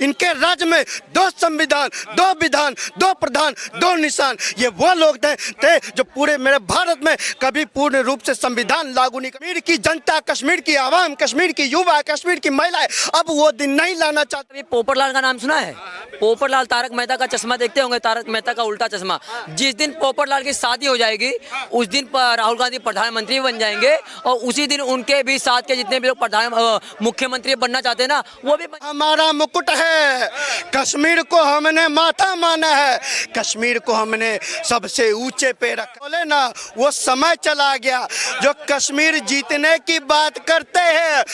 इनके राज्य में 2 संविधान, 2 विधान, 2 प्रधान, 2 निशान। ये वो लोग थे जो पूरे मेरे भारत में कभी पूर्ण रूप से संविधान लागू नहीं। कश्मीर की जनता, कश्मीर की आवाम, कश्मीर की युवा, कश्मीर की महिलाएं अब वो दिन नहीं लाना चाहते। पोपटलाल का नाम सुना है? पोपटलाल, तारक मेहता का चश्मा देखते होंगे, तारक मेहता का उल्टा चश्मा। जिस दिन पोपटलाल की शादी हो जाएगी उस दिन राहुल गांधी प्रधानमंत्री बन जाएंगे और उसी दिन उनके भी साथ के जितने भी लोग मुख्यमंत्री बनना चाहते हैं ना, वो भी हमारा मुकुट है। कश्मीर को हमने माथा माना है, कश्मीर को हमने सबसे ऊंचे पे रखा। बोले ना, वो समय चला गया जो कश्मीर जीतने की बात करते हैं।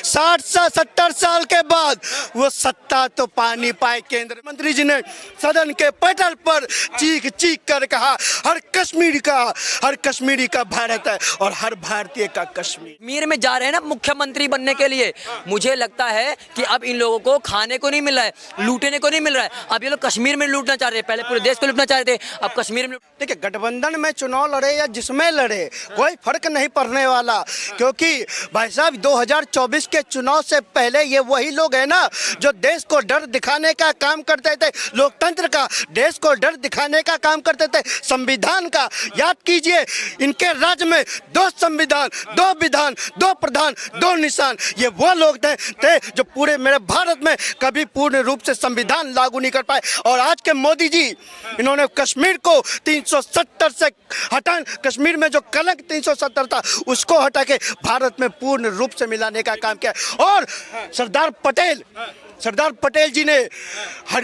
60 से 70 साल के बाद वो सत्ता तो पानी पाए। केंद्र मंत्री जी ने सदन के पटल पर चीख चीख कर कहा, हर कश्मीरी का भारत है और हर भारतीय का कश्मीर में जा रहे हैं ना मुख्यमंत्री बनने के लिए। मुझे लगता है कि अब इन लोगों को खाने को नहीं मिल रहा है, लूटने को नहीं मिल रहा है। अब ये लोग कश्मीर में लूटना चाह रहे हैं, पहले पूरे देश को लूटना चाह रहे थे, अब कश्मीर में। देखिए, गठबंधन में चुनाव लड़े या जिसमें लड़े कोई फर्क नहीं पड़ने वाला, क्योंकि भाई साहब 2024 के चुनाव से पहले ये वही लोग हैं ना जो देश को डर दिखाने का काम करते थे, लोकतंत्र का, देश को डर दिखाने का काम करते थे, संविधान का। याद कीजिए, इनके राज्य में 2 संविधान, 2 विधान, 2 प्रधान, 2 निशान। ये वो लोग थे जो पूरे मेरे भारत में कभी पूर्ण रूप से संविधान लागू नहीं कर पाए। और आज के मोदी जी, इन्होंने कश्मीर को 370 से हटा, कश्मीर में जो कलंक 370 था उसको हटा के भारत में पूर्ण रूप से मिलाने का काम किया। और सरदार पटेल जी ने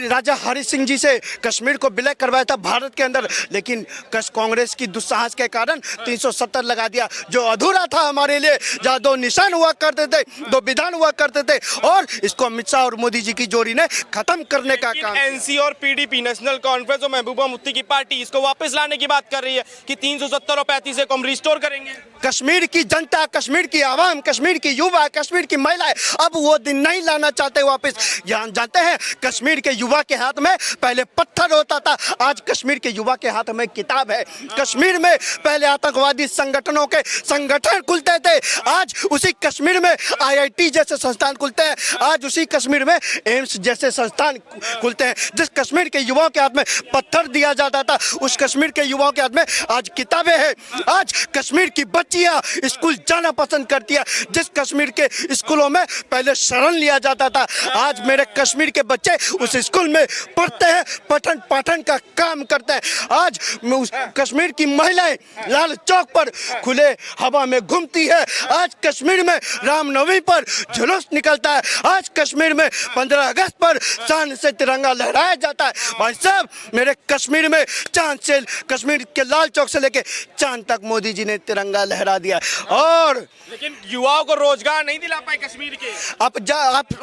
राजा हरि सिंह जी से कश्मीर को विलय करवाया था भारत के अंदर, लेकिन कांग्रेस की दुस्साहस के कारण 370 लगा दिया, जो अधूरा था हमारे लिए। जहाँ 2 निशान हुआ करते थे, 2 विधान हुआ करते थे, और इसको अमित शाह और मोदी जी की जोड़ी ने खत्म करने का काम। एनसी और पीडीपी, नेशनल कॉन्फ्रेंस और महबूबा मुफ्ती की पार्टी इसको वापस लाने की बात कर रही है कि 370 और 35 को हम रिस्टोर करेंगे। कश्मीर की जनता, कश्मीर की आवाम, कश्मीर की युवा, कश्मीर की महिलाएं अब वो दिन नहीं लाना चाहते वापस। जानते हैं, कश्मीर के युवा के हाथ में पहले पत्थर होता था, आज कश्मीर के युवा के हाथ में किताब है। कश्मीर में पहले आतंकवादी संगठनों के संगठन खुलते थे, आज उसी कश्मीर में IIT जैसे संस्थान खुलते हैं, आज उसी कश्मीर में एम्स जैसे संस्थान खुलते हैं। जिस कश्मीर के युवाओं के हाथ में पत्थर दिया जाता था, उस कश्मीर के युवाओं के हाथ में आज किताबें हैं। आज कश्मीर की बच्चियां स्कूल जाना पसंद करती है। जिस कश्मीर के स्कूलों में पहले शरण लिया जाता था, आज मेरे कश्मीर के बच्चे उस स्कूल में पढ़ते हैं, पठन पाठन का काम करते हैं। आज कश्मीर की महिलाएं लाल चौक पर खुले हवा में घूमती है। आज कश्मीर में रामनवमी पर जुलूस निकलता है। आज कश्मीर में 15 अगस्त पर शान से तिरंगा लहराया जाता है। भाई साहब, मेरे कश्मीर में चांद से, कश्मीर के लाल चौक से लेके चांद तक मोदी जी ने तिरंगा लहरा दिया। और लेकिन युवाओं को रोजगार नहीं दिला पाए कश्मीर के। आप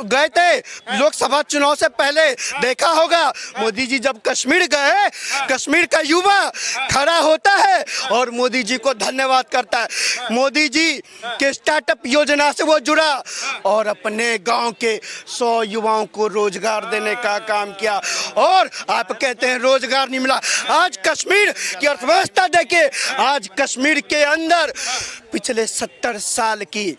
गए थे लोकसभा चुनाव से पहले, देखा होगा मोदी जी जब कश्मीर गए, कश्मीर का युवा खड़ा होता है और मोदी जी को धन्यवाद करता है। मोदी जी के स्टार्टअप योजना से वो जुड़ा और अपने गांव के 100 युवाओं को रोजगार देने का काम किया। और आप कहते हैं रोजगार नहीं मिला। आज कश्मीर की अर्थव्यवस्था देखिए, आज कश्मीर के अंदर पिछले 70 साल की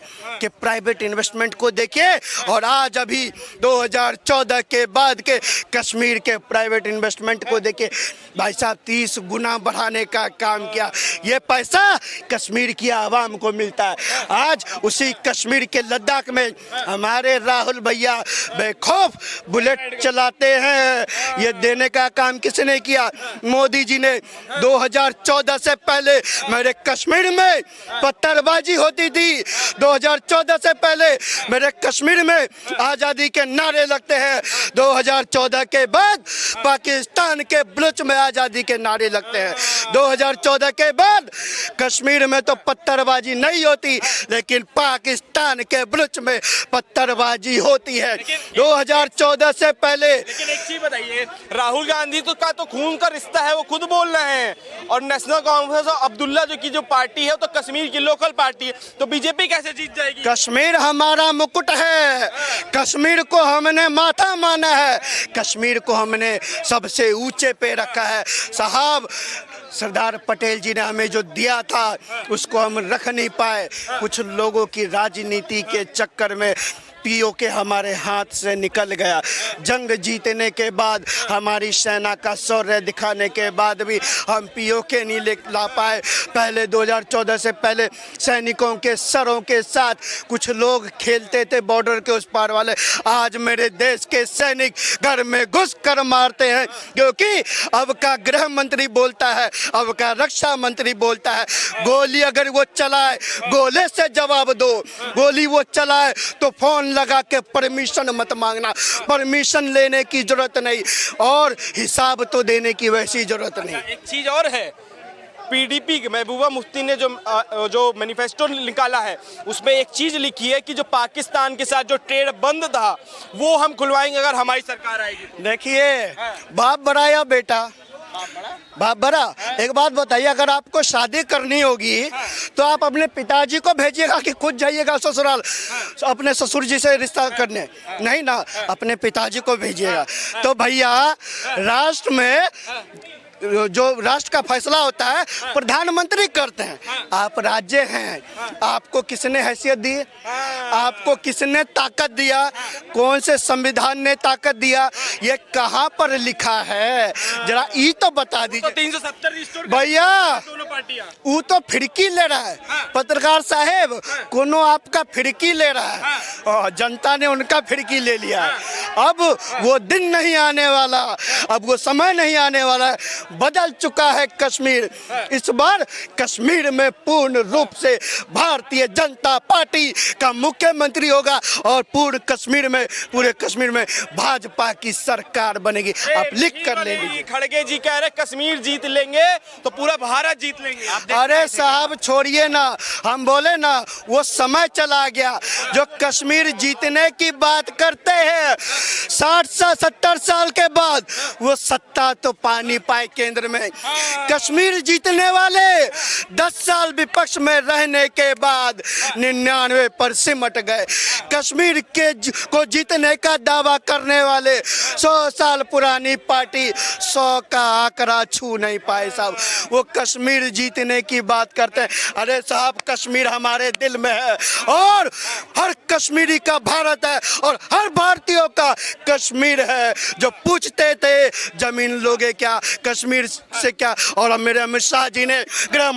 के प्राइवेट इन्वेस्टमेंट को देखिए, और आज अभी 2014 के बाद के कश्मीर के प्राइवेट इन्वेस्टमेंट को देखिए। भाई साहब, 30 गुना बढ़ाने का काम किया। ये पैसा कश्मीर की आवाम को मिलता है। आज उसी कश्मीर के लद्दाख में हमारे राहुल भैया बेखौफ बुलेट चलाते हैं। ये देने का काम किसने किया? मोदी जी ने। 2014 से पहले मेरे कश्मीर में पत्थरबाजी होती थी। 2014 से पहले मेरे कश्मीर में आज़ादी के नारे लगते हैं। 2014 के बाद पाकिस्तान के बलूच में आज़ादी के नारे लगते हैं। 2014 के बाद कश्मीर में तो पत्थरबाजी नहीं होती, लेकिन पाकिस्तान के बलूच में पत्थरबाजी होती है। 2014 से पहले। लेकिन एक चीज बताइए, राहुल गांधी का तो खून का रिश्ता है, वो खुद बोल रहे हैं, और नेशनल कॉन्फ्रेंस और अब्दुल्ला जो पार्टी है तो कश्मीर की लोकल पार्टी है, तो बीजेपी कैसे जीत जाएगी? कश्मीर हमारा मुकुट है, कश्मीर को हमने माथा माना है, कश्मीर को हमने सबसे ऊंचे पे रखा है। साहब, सरदार पटेल जी ने हमें जो दिया था उसको हम रख नहीं पाए। कुछ लोगों की राजनीति के चक्कर में पीओके हमारे हाथ से निकल गया। जंग जीतने के बाद हमारी सेना का शौर्य दिखाने के बाद भी हम पीओके नहीं ला पाए। पहले 2014 से पहले सैनिकों के सरों के साथ कुछ लोग खेलते थे बॉर्डर के उस पार वाले। आज मेरे देश के सैनिक घर में घुस कर मारते हैं, क्योंकि अब का गृह मंत्री बोलता है, अब का रक्षा मंत्री बोलता है, गोली अगर वो चलाए गोले से जवाब दो, गोली वो चलाए तो फोन लगा के परमिशन मत मांगना। परमिशन लेने की जरूरत नहीं और हिसाब तो देने की वैसी जरूरत नहीं। एक चीज और है, पीडीपी महबूबा मुफ्ती ने जो मैनिफेस्टो निकाला है उसमें एक चीज लिखी है कि जो पाकिस्तान के साथ जो ट्रेड बंद था वो हम खुलवाएंगे अगर हमारी सरकार आएगी। देखिए, बाप बड़ा या बेटा? बाप बड़ा। एक बात बताइए, अगर आपको शादी करनी होगी तो आप अपने पिताजी को भेजिएगा कि खुद जाइएगा ससुराल अपने ससुर जी से रिश्ता करने? नहीं ना, अपने पिताजी को भेजिएगा। तो भैया, राष्ट्र में जो राष्ट्र का फैसला होता है प्रधानमंत्री करते हैं। आप राज्य हैं, आपको किसने हैसियत दी? आपको किसने ताकत दिया? कौन से संविधान ने ताकत दिया? ये कहाँ पर लिखा है? जरा ये तो बता दीजिए। 370 भैया, दोनों पार्टियां वो तो फिरकी ले रहा है। पत्रकार साहेब, कोनो आपका फिरकी ले रहा है और जनता ने उनका फिरकी ले लिया है। अब वो दिन नहीं आने वाला, अब वो समय नहीं आने वाला है। बदल चुका है कश्मीर। इस बार कश्मीर में पूर्ण रूप से भारतीय जनता पार्टी का मुख्यमंत्री होगा और पूरे कश्मीर में भाजपा की सरकार बनेगी। आप लिख कर ले लीजिए। खड़गे जी कह रहे कश्मीर जीत लेंगे तो पूरा भारत जीत लेंगे। अरे साहब छोड़िए ना, हम बोले ना वो समय चला गया जो कश्मीर जीतने की बात करते हैं। 60 से 70 साल के बाद वो सत्ता तो पानी पाए केंद्र में। कश्मीर जीतने वाले 10 साल विपक्ष में रहने के बाद 99 पर सिमट गए। कश्मीर को जीतने का दावा करने वाले 100 साल पुरानी पार्टी 100 का आंकड़ा छू नहीं पाए साहब। वो कश्मीर जीतने की बात करते हैं। अरे साहब, कश्मीर हमारे दिल में है और हर कश्मीरी का भारत है और हर भारतीयों का कश्मीर है। जो पूछते थे जमीन लोगे क्या, कश्मीर से क्या, और अब मेरे अमित शाह जी ने गृह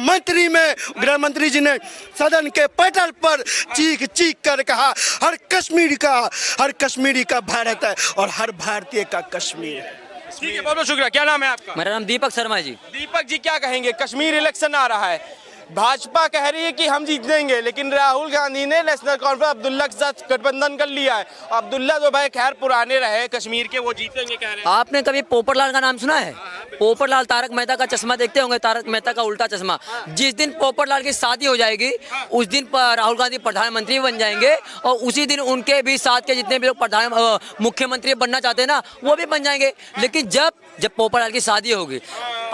मंत्री जी ने सदन के पटल पर चीख कर कहा हर कश्मीरी का भारत है और हर भारतीय का कश्मीर है। ठीक है, बहुत बहुत शुक्रिया। क्या नाम है आपका? मेरा नाम दीपक शर्मा जी। दीपक जी, क्या कहेंगे? कश्मीर इलेक्शन आ रहा है, भाजपा कह रही है कि हम जीत देंगे, लेकिन राहुल गांधी ने नेशनल कॉन्फ्रेंस अब्दुल्ला के साथ गठबंधन कर लिया है। अब्दुल्ला तो भाई खैर पुराने रहे कश्मीर के, वो जीतेंगे कह रहे हैं। आपने कभी पोपटलाल का नाम सुना है? पोपटलाल, तारक मेहता का चश्मा देखते होंगे, तारक मेहता का उल्टा चश्मा। जिस दिन पोपटलाल की शादी हो जाएगी उस दिन राहुल गांधी प्रधानमंत्री बन जाएंगे और उसी दिन उनके भी साथ के जितने भी लोग मुख्यमंत्री बनना चाहते हैं ना, वो भी बन जाएंगे। लेकिन जब पोपटलाल की शादी होगी,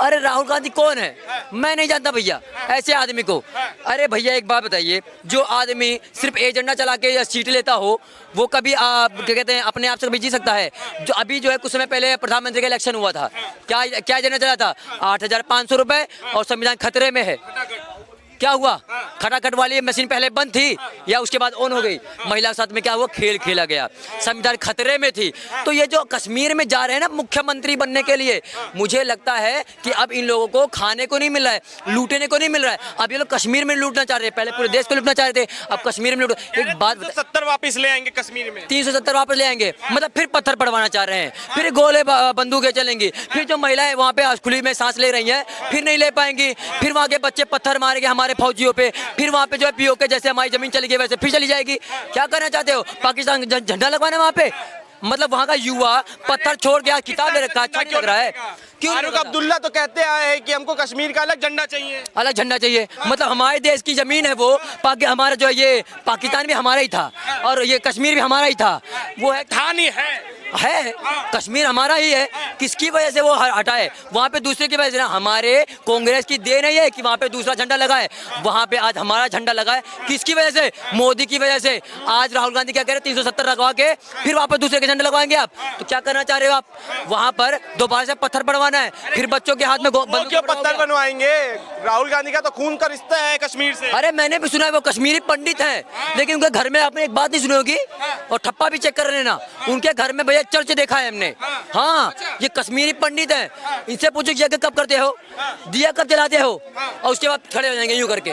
अरे राहुल गांधी कौन है? मैं नहीं जानता भैया ऐसे आदमी को। अरे भैया, एक बात बताइए, जो आदमी सिर्फ एजेंडा चला के या सीट लेता हो वो कभी क्या कहते हैं अपने आप से कभी जी सकता है? जो अभी जो है कुछ समय पहले प्रधानमंत्री का इलेक्शन हुआ था, क्या एजेंडा चला था? 8,500 रुपए और संविधान खतरे में है। क्या हुआ? खटाखट वाली मशीन पहले बंद थी या उसके बाद ऑन हो गई? महिला के साथ में क्या हुआ? खेल खेला गया, संविधान खतरे में थी। तो ये जो कश्मीर में जा रहे हैं ना मुख्यमंत्री बनने के लिए, मुझे लगता है कि अब इन लोगों को खाने को नहीं मिल रहा है, लूटने को नहीं मिल रहा है। अब ये लोग कश्मीर में लूटना चाह रहे हैं, पहले पूरे देश को लूटना चाह रहे थे, अब कश्मीर में लूट। एक बात 370 वापस ले आएंगे कश्मीर में, 370 वापस ले आएंगे, मतलब फिर पत्थर पड़वाना चाह रहे हैं, फिर गोले बंदूकें चलेंगी, फिर जो महिलाएं वहाँ पे खुली में सांस ले रही हैं फिर नहीं ले पाएंगी, फिर वहाँ के बच्चे पत्थर मारेंगे हमारे फौजियों पे, फिर वहाँ पे जो है पीओके जैसे हमारी जमीन चली गई वैसे फिर चली जाएगी। क्या करना चाहते हो? पाकिस्तान झंडा लगवाना वहाँ पे? मतलब वहाँ का युवा पत्थर छोड़ के किताब ले रखा है, अच्छा नहीं लग रहा है? क्यों? फारूक अब्दुल्ला तो कहते आए हैं कि हमको कश्मीर का अलग झंडा चाहिए। अलग झंडा चाहिए मतलब हमारे देश की जमीन है वो, हमारा जो ये पाकिस्तान भी हमारा ही था और ये कश्मीर भी हमारा ही था। वो है था नहीं है कश्मीर हमारा ही है। किसकी वजह से वो हटाए? वहाँ पे दूसरे की वजह से ना, हमारे कांग्रेस की देन नहीं है कि वहाँ पे दूसरा झंडा लगा है, वहाँ पे आज हमारा झंडा लगा है। किसकी वजह से? मोदी की वजह से। आज राहुल गांधी क्या कह रहे हैं? 370 लगवा के फिर वापस दूसरे के झंडे लगवाएंगे आप? तो क्या करना चाह रहे हो आप? वहाँ पर दोबारा से पत्थर पड़वाना है, फिर बच्चों के हाथ में क्यों पत्थर बनवाएंगे? राहुल गांधी का तो खून का रिश्ता है कश्मीर से। अरे मैंने भी सुना है वो कश्मीरी पंडित हैं, लेकिन उनके घर में आपने एक बात नहीं सुनी होगी, और ठप्पा भी चेक कर लेना, उनके घर में भैया चर्च देखा है हमने। हाँ, ये कश्मीरी पंडित हैं, इनसे पूछो यज्ञ कब करते हो, दिया कब जलाते हो, और उसके बाद खड़े हो जाएंगे यूं करके,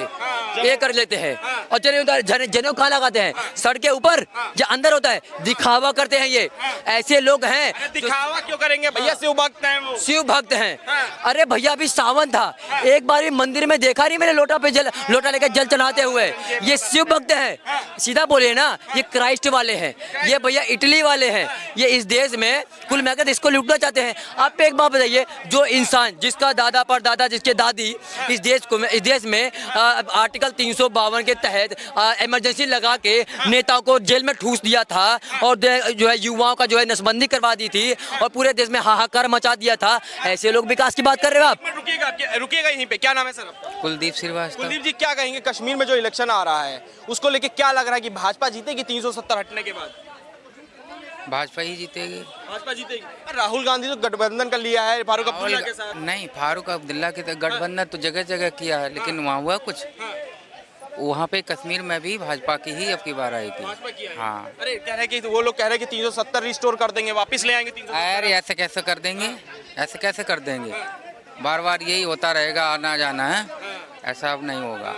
ये कर लेते हैं। और जनेऊ कहाँ लगाते हैं, सड़क के ऊपर, जो अंदर होता है, दिखावा करते हैं ये। ऐसे लोग हैं। दिखावा क्यों करेंगे भैया, शिव भक्त हैं वो। शिव भक्त हैं। अरे भैया अभी सावन था, एक बार भी मंदिर में देखा नहीं मैंने लोटा लेकर जल चढ़ाते हुए। ये शिव भक्त हैं, सीधा बोले ना, ये क्राइस्ट वाले हैं, ये भैया इटली वाले हैं। ये इस देश में कुल मिलाकर इसको लूटना चाहते हैं। आप एक बात बताइए, जो इंसान जिसका दादा परदादा जिसके दादी इस देश में आर्टिकल 352 के तहत इमरजेंसी लगा के नेताओं को जेल में ठूस दिया था, और जो है युवाओं का जो है नसबंदी करवा दी थी, और पूरे देश में हाहाकार मचा दिया था, ऐसे लोग विकास की बात कर रहे हो आप? रुकिएगा यहीं पे। क्या नाम है सर? कुलदीप श्रीवास्तव। कुलदीप जी, क्या कहेंगे कश्मीर में जो इलेक्शन आ रहा है उसको लेके क्या लग रहा है कि भाजपा जीतेगी 370 हटने के बाद? भाजपा ही जीतेगी। भाजपा जीतेगी। राहुल गांधी तो गठबंधन कर लिया है फारूक अब्दुल्ला के साथ। नहीं, फारूक अब्दुल्ला के गठबंधन तो जगह जगह किया है, लेकिन वहाँ हुआ कुछ। वहाँ पे कश्मीर में भी भाजपा की ही अब की बार आएगी। भाजपा की है। हाँ। अरे कह रहे कि वो लोग कह रहे कि 370 रिस्टोर कर देंगे, वापस ले आएंगे 370। अरे ऐसे कैसे कर देंगे, ऐसे कैसे कर देंगे? बार बार यही होता रहेगा, आना जाना है, ऐसा अब नहीं होगा।